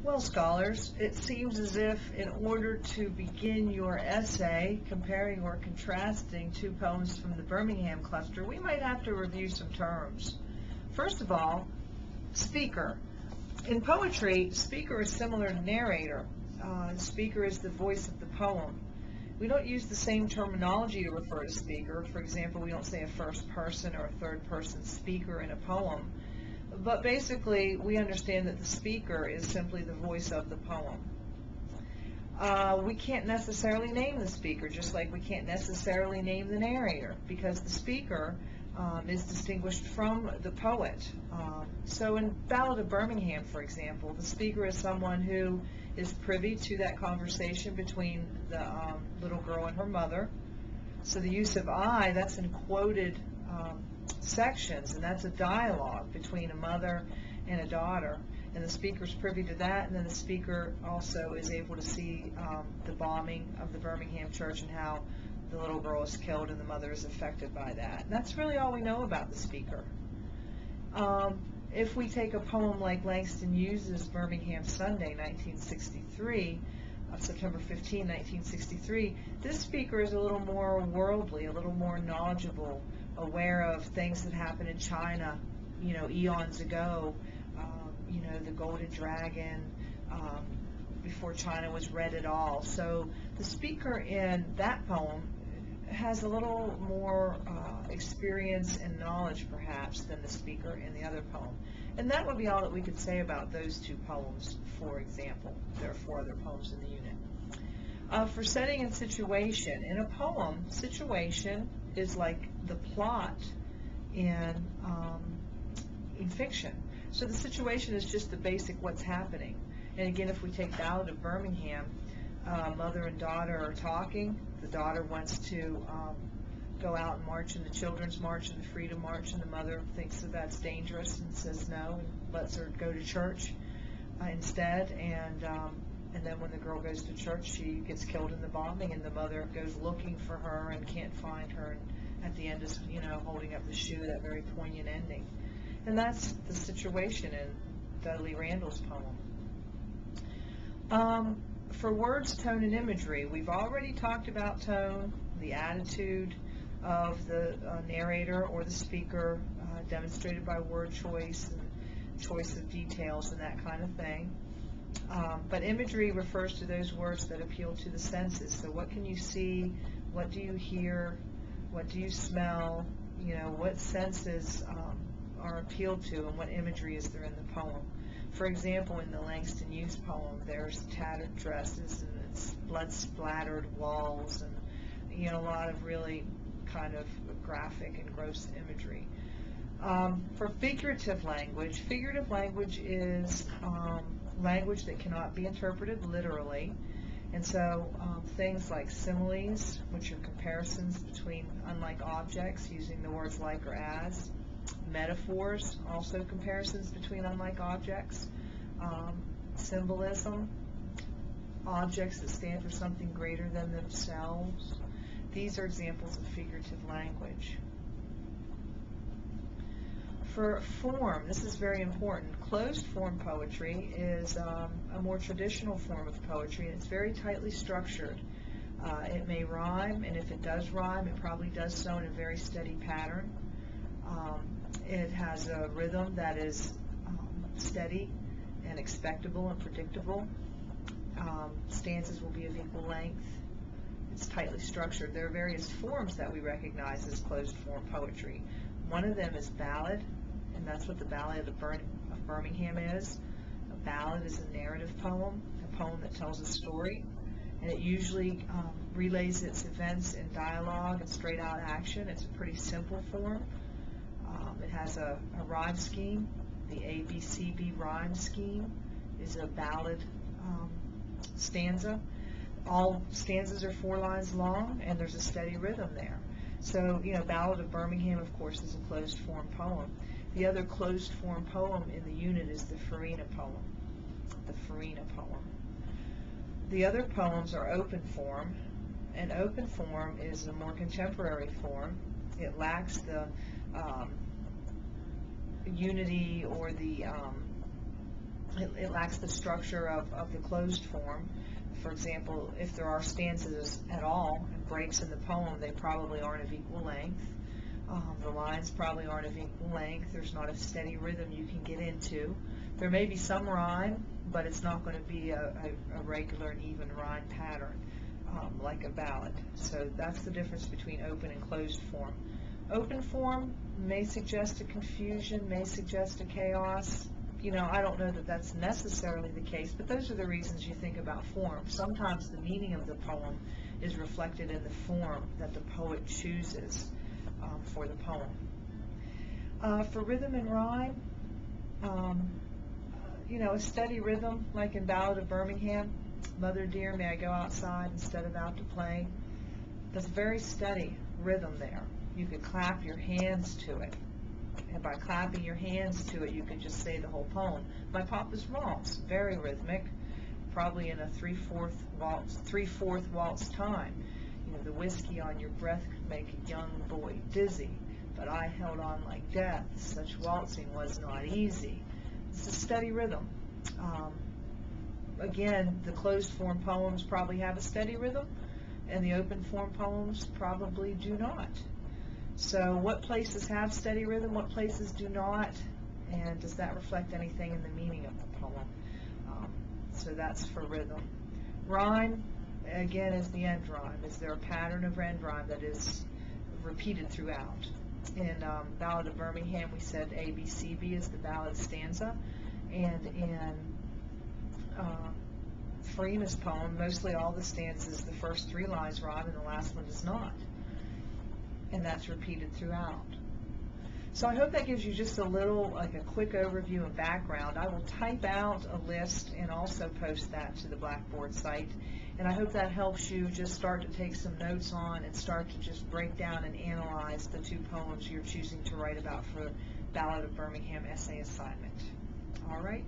Well, scholars, it seems as if in order to begin your essay comparing or contrasting two poems from the Birmingham cluster, we might have to review some terms. First of all, speaker. In poetry, speaker is similar to narrator. Speaker is the voice of the poem. We don't use the same terminology to refer to speaker. For example, we don't say a first person or a third person speaker in a poem. But basically, we understand that the speaker is simply the voice of the poem. We can't necessarily name the speaker, just like we can't necessarily name the narrator, because the speaker is distinguished from the poet. So in Ballad of Birmingham, for example, the speaker is someone who is privy to that conversation between the little girl and her mother. So the use of I, that's in quoted sections, and that's a dialogue between a mother and a daughter, and the speaker's privy to that, and then the speaker also is able to see the bombing of the Birmingham church and how the little girl is killed and the mother is affected by that. And that's really all we know about the speaker. If we take a poem like Langston Hughes's Birmingham Sunday, 1963, September 15, 1963, this speaker is a little more worldly, a little more knowledgeable, aware of things that happened in China, eons ago, the Golden Dragon, before China was red at all. So the speaker in that poem has a little more experience and knowledge, perhaps, than the speaker in the other poem. And that would be all that we could say about those two poems, for example. There are 4 other poems in the unit. For setting and situation, in a poem, situation is like the plot in fiction. So the situation is just the basic what's happening. And again, if we take Ballad of Birmingham, mother and daughter are talking. The daughter wants to go out and march in the Children's March and the Freedom March, and the mother thinks that that's dangerous and says no and lets her go to church instead. And then when the girl goes to church, she gets killed in the bombing, and the mother goes looking for her and can't find her, and at the end is, holding up the shoe, that very poignant ending. And that's the situation in Dudley Randall's poem. For words, tone, and imagery, we've already talked about tone, the attitude of the narrator or the speaker, demonstrated by word choice and choice of details and that kind of thing. But imagery refers to those words that appeal to the senses. So what can you see? What do you hear? What do you smell? What senses are appealed to, and what imagery is there in the poem? For example, in the Langston Hughes poem, there's tattered dresses and it's blood-splattered walls and a lot of really kind of graphic and gross imagery. For figurative language is language that cannot be interpreted literally, and so things like similes, which are comparisons between unlike objects using the words like or as. Metaphors, also comparisons between unlike objects. Symbolism, objects that stand for something greater than themselves. These are examples of figurative language. For form, this is very important. Closed form poetry is a more traditional form of poetry, and it's very tightly structured. It may rhyme, and if it does rhyme, it probably does so in a very steady pattern. It has a rhythm that is steady and expectable and predictable. Stanzas will be of equal length. It's tightly structured. There are various forms that we recognize as closed form poetry. One of them is ballad, and that's what the Ballad of Birmingham is. A ballad is a narrative poem, a poem that tells a story, and it usually relays its events in dialogue and straight out action. It's a pretty simple form. It has a rhyme scheme. The ABCB rhyme scheme is a ballad stanza. All stanzas are 4 lines long, and there's a steady rhythm there. So, Ballad of Birmingham, of course, is a closed form poem. The other closed form poem in the unit is the Farina poem. The Farina poem. The other poems are open form, and open form is a more contemporary form. It lacks the unity or the it lacks the structure of the closed form. For example, if there are stanzas at all and breaks in the poem, they probably aren't of equal length. The lines probably aren't of equal length. There's not a steady rhythm you can get into. There may be some rhyme, but it's not going to be a regular and even rhyme pattern like a ballad. So that's the difference between open and closed form. Open form may suggest a confusion, may suggest a chaos. You know, I don't know that that's necessarily the case, but those are the reasons you think about form. Sometimes the meaning of the poem is reflected in the form that the poet chooses for the poem. For rhythm and rhyme, you know, a steady rhythm, like in Ballad of Birmingham, Mother dear, may I go outside instead of out to play? That's very steady rhythm there. You could clap your hands to it. And by clapping your hands to it, you could just say the whole poem. My Papa's Waltz, very rhythmic, probably in a 3/4 waltz time. You know, the whiskey on your breath could make a young boy dizzy, but I held on like death. Such waltzing was not easy. It's a steady rhythm. Again, the closed form poems probably have a steady rhythm, and the open form poems probably do not. So what places have steady rhythm, what places do not, and does that reflect anything in the meaning of the poem? So that's for rhythm. Rhyme, again, is the end rhyme. Is there a pattern of end rhyme that is repeated throughout? In Ballad of Birmingham, we said A, B, C, B is the ballad stanza, and in Freeman's poem, mostly all the stanzas, the first 3 lines rhyme and the last one does not. And that's repeated throughout. So I hope that gives you just a little, like a quick overview and background. I will type out a list and also post that to the Blackboard site. And I hope that helps you just start to take some notes on and start to just break down and analyze the 2 poems you're choosing to write about for Ballad of Birmingham essay assignment. All right.